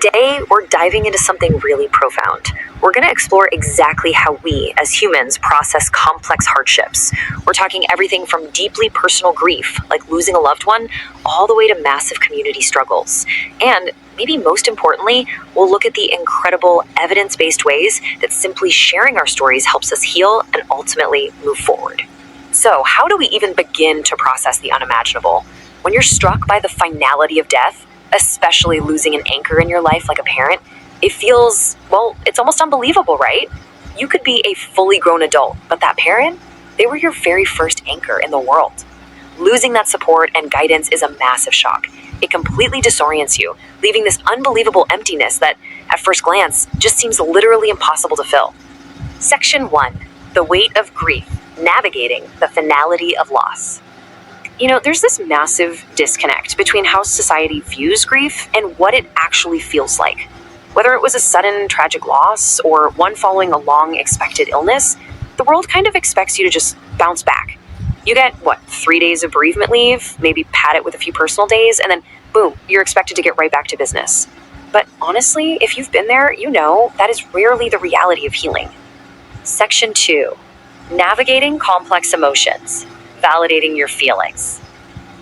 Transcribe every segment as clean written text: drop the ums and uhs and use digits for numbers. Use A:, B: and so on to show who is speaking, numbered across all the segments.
A: Today, we're diving into something really profound. We're going to explore exactly how we, as humans, process complex hardships. We're talking everything from deeply personal grief, like losing a loved one, all the way to massive community struggles. And maybe most importantly, we'll look at the incredible evidence-based ways that simply sharing our stories helps us heal and ultimately move forward. So, how do we even begin to process the unimaginable? When you're struck by the finality of death, especially losing an anchor in your life like a parent, it feels, well, it's almost unbelievable, right? You could be a fully grown adult, but that parent, they were your very first anchor in the world. Losing that support and guidance is a massive shock. It completely disorients you, leaving this unbelievable emptiness that, at first glance, just seems literally impossible to fill. Section 1. The weight of grief, navigating the finality of loss. There's this massive disconnect between how society views grief and what it actually feels like. Whether it was a sudden tragic loss or one following a long expected illness, the world kind of expects you to just bounce back. You get, 3 days of bereavement leave, maybe pad it with a few personal days, and then boom, you're expected to get right back to business. But honestly, if you've been there, you know that is rarely the reality of healing. Section 2. Navigating complex emotions. Validating your feelings.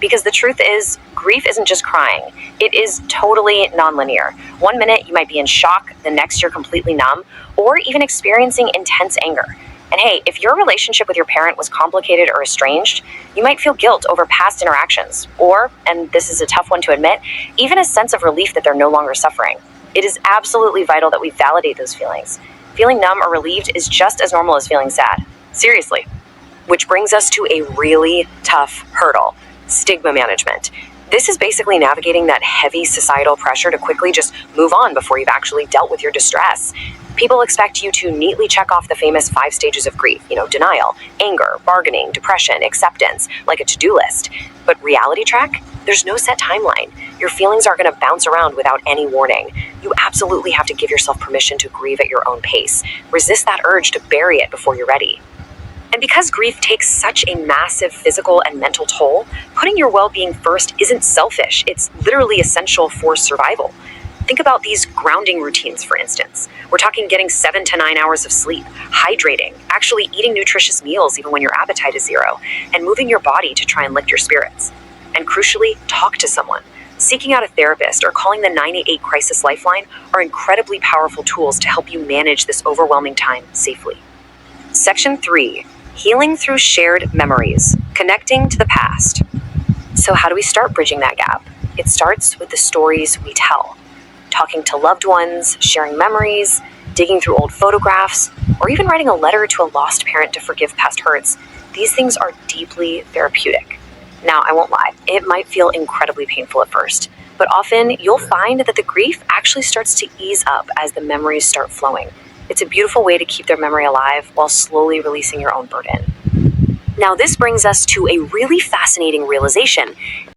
A: Because the truth is, grief isn't just crying. It is totally nonlinear. 1 minute you might be in shock, the next you're completely numb, or even experiencing intense anger. And hey, if your relationship with your parent was complicated or estranged, you might feel guilt over past interactions, or, and this is a tough one to admit, even a sense of relief that they're no longer suffering. It is absolutely vital that we validate those feelings. Feeling numb or relieved is just as normal as feeling sad. Seriously. Which brings us to a really tough hurdle, stigma management. This is basically navigating that heavy societal pressure to quickly just move on before you've actually dealt with your distress. People expect you to neatly check off the famous 5 stages of grief, denial, anger, bargaining, depression, acceptance, like a to-do list. But reality check? There's no set timeline. Your feelings are going to bounce around without any warning. You absolutely have to give yourself permission to grieve at your own pace. Resist that urge to bury it before you're ready. And because grief takes such a massive physical and mental toll, putting your well-being first isn't selfish. It's literally essential for survival. Think about these grounding routines, for instance. We're talking getting 7 to 9 hours of sleep, hydrating, actually eating nutritious meals even when your appetite is 0, and moving your body to try and lift your spirits. And crucially, talk to someone. Seeking out a therapist or calling the 988 Crisis Lifeline are incredibly powerful tools to help you manage this overwhelming time safely. Section 3. Healing through shared memories, connecting to the past. So how do we start bridging that gap? It starts with the stories we tell. Talking to loved ones, sharing memories, digging through old photographs, or even writing a letter to a lost parent to forgive past hurts. These things are deeply therapeutic. Now, I won't lie, it might feel incredibly painful at first, but often you'll find that the grief actually starts to ease up as the memories start flowing. It's a beautiful way to keep their memory alive while slowly releasing your own burden. Now, this brings us to a really fascinating realization.